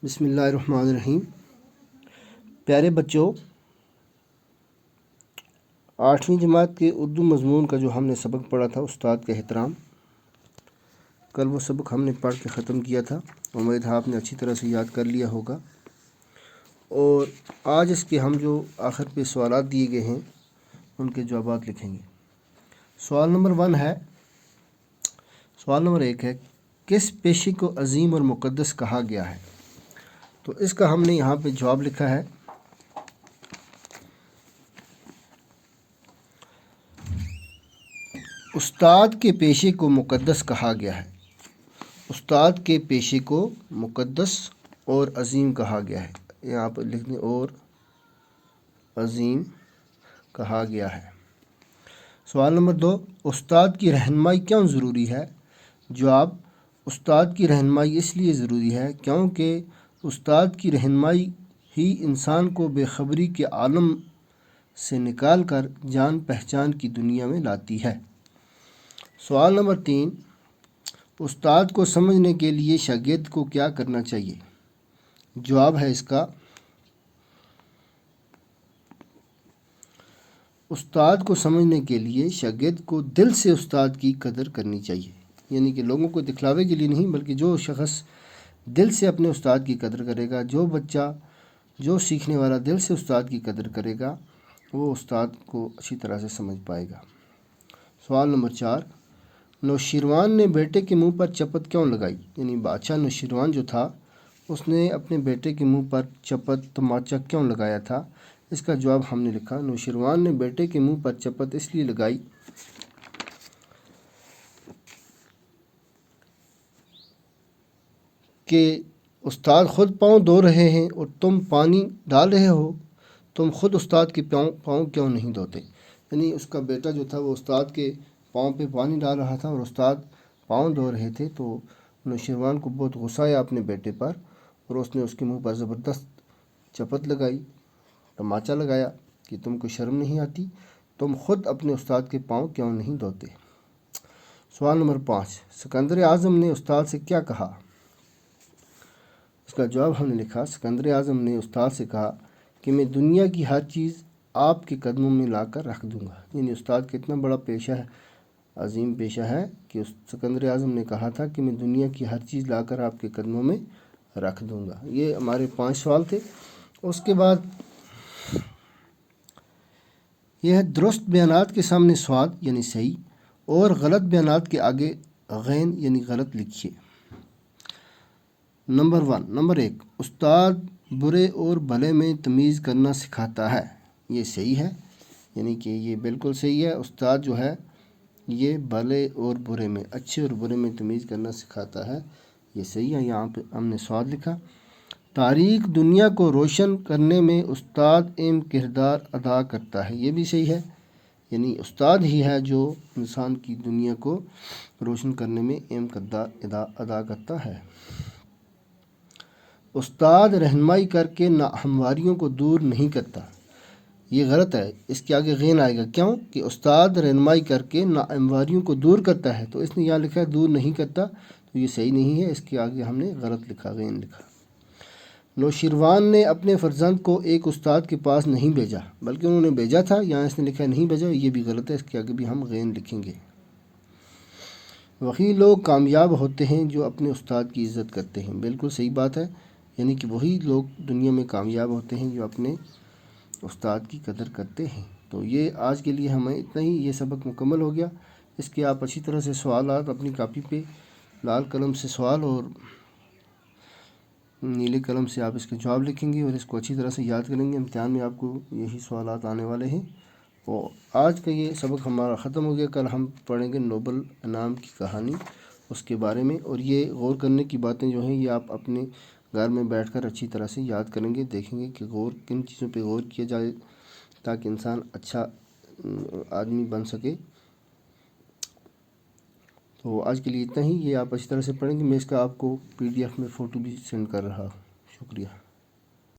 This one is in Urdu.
بسم اللہ الرحمن الرحیم۔ پیارے بچوں، 8ویں جماعت کے اردو مضمون کا جو ہم نے سبق پڑھا تھا استاد کا احترام، کل وہ سبق ہم نے پڑھ کے ختم کیا تھا۔ امید ہے آپ نے اچھی طرح سے یاد کر لیا ہوگا، اور آج اس کے ہم جو آخر پہ سوالات دیے گئے ہیں ان کے جوابات لکھیں گے۔ سوال نمبر 1 ہے کس پیشے کو عظیم اور مقدس کہا گیا ہے؟ تو اس کا ہم نے یہاں پہ جواب لکھا ہے۔ استاد کے پیشے کو مقدس کہا گیا ہے۔ استاد کے پیشے کو مقدس اور عظیم کہا گیا ہے۔ یہاں پر لکھ دیں اور عظیم کہا گیا ہے۔ سوال نمبر 2، استاد کی رہنمائی کیوں ضروری ہے؟ جواب، استاد کی رہنمائی اس لیے ضروری ہے کیونکہ استاد کی رہنمائی ہی انسان کو بے خبری کے عالم سے نکال کر جان پہچان کی دنیا میں لاتی ہے۔ سوال نمبر 3، استاد کو سمجھنے کے لیے شاگرد کو کیا کرنا چاہیے؟ جواب ہے اس کا، استاد کو سمجھنے کے لیے شاگرد کو دل سے استاد کی قدر کرنی چاہیے، یعنی کہ لوگوں کو دکھلاوے کے لیے نہیں، بلکہ جو شخص دل سے اپنے استاد کی قدر کرے گا، جو بچہ، جو سیکھنے والا دل سے استاد کی قدر کرے گا، وہ استاد کو اچھی طرح سے سمجھ پائے گا۔ سوال نمبر 4، نوشیروان نے بیٹے کے منہ پر چپت کیوں لگائی؟ یعنی بادشاہ نوشیروان جو تھا اس نے اپنے بیٹے کے منہ پر چپت تماچا کیوں لگایا تھا؟ اس کا جواب ہم نے لکھا، نوشیروان نے بیٹے کے منہ پر چپت اس لیے لگائی کہ استاد خود پاؤں دھو رہے ہیں اور تم پانی ڈال رہے ہو، تم خود استاد کے پاؤں کیوں نہیں دھوتے؟ یعنی اس کا بیٹا جو تھا وہ استاد کے پاؤں پہ پانی ڈال رہا تھا اور استاد پاؤں دھو رہے تھے، تو نوشیروان کو بہت غصہ آیا اپنے بیٹے پر، اور اس نے اس کے منہ پر زبردست چپت لگائی، تماچا لگایا کہ تم کو شرم نہیں آتی، تم خود اپنے استاد کے پاؤں کیوں نہیں دھوتے؟ سوال نمبر 5، سکندر اعظم نے استاد سے کیا کہا؟ اس کا جواب ہم نے لکھا، سکندر اعظم نے استاد سے کہا کہ میں دنیا کی ہر چیز آپ کے قدموں میں لا کر رکھ دوں گا۔ یعنی استاد کا اتنا بڑا پیشہ ہے، عظیم پیشہ ہے، کہ سکندر اعظم نے کہا تھا کہ میں دنیا کی ہر چیز لا کر آپ کے قدموں میں رکھ دوں گا۔ یہ ہمارے 5 سوال تھے۔ اس کے بعد یہ ہے درست بیانات کے سامنے سواد یعنی صحیح، اور غلط بیانات کے آگے غین یعنی غلط لکھیے۔ نمبر 1، استاد برے اور بھلے میں تمیز کرنا سکھاتا ہے۔ یہ صحیح ہے، یعنی کہ یہ بالکل صحیح ہے۔ استاد جو ہے یہ بھلے اور برے میں، اچھے اور برے میں تمیز کرنا سکھاتا ہے، یہ صحیح ہے۔ یہاں پہ ہم نے سواد لکھا، تاریخ دنیا کو روشن کرنے میں استاد اہم کردار ادا کرتا ہے۔ یہ بھی صحیح ہے، یعنی استاد ہی ہے جو انسان کی دنیا کو روشن کرنے میں اہم کردار ادا کرتا ہے۔ استاد رہنمائی کر کے ناہمواریوں کو دور نہیں کرتا۔ یہ غلط ہے، اس کے آگے غین آئے گا، کیوں کہ استاد رہنمائی کر کے ناہمواریوں کو دور کرتا ہے، تو اس نے یہاں لکھا ہے دور نہیں کرتا، تو یہ صحیح نہیں ہے، اس کے آگے ہم نے غلط لکھا، غین لکھا۔ نوشیروان نے اپنے فرزند کو ایک استاد کے پاس نہیں بھیجا بلکہ انہوں نے بھیجا تھا، یہاں اس نے لکھا ہے نہیں بھیجا، یہ بھی غلط ہے، اس کے آگے بھی ہم غین لکھیں گے۔ وہی لوگ کامیاب ہوتے ہیں جو اپنے استاد کی عزت کرتے ہیں۔ بالکل صحیح بات ہے، یعنی کہ وہی لوگ دنیا میں کامیاب ہوتے ہیں جو اپنے استاد کی قدر کرتے ہیں۔ تو یہ آج کے لیے ہمیں اتنا ہی، یہ سبق مکمل ہو گیا۔ اس کے آپ اچھی طرح سے سوالات اپنی کاپی پہ لال قلم سے سوال اور نیلے قلم سے آپ اس کے جواب لکھیں گے اور اس کو اچھی طرح سے یاد کریں گے۔ امتحان میں آپ کو یہی سوالات آنے والے ہیں۔ اور آج کا یہ سبق ہمارا ختم ہو گیا۔ کل ہم پڑھیں گے نوبل انعام کی کہانی، اس کے بارے میں، اور یہ غور کرنے کی باتیں جو ہیں یہ آپ اپنے گھر میں بیٹھ کر اچھی طرح سے یاد کریں گے، دیکھیں گے کہ کن چیزوں پہ غور کیا جائے تاکہ انسان اچھا آدمی بن سکے۔ تو آج کے لیے اتنا ہی، یہ آپ اچھی طرح سے پڑھیں گے۔ میں اس کا آپ کو PDF میں فوٹو بھی سینڈ کر رہا ہوں۔ شکریہ۔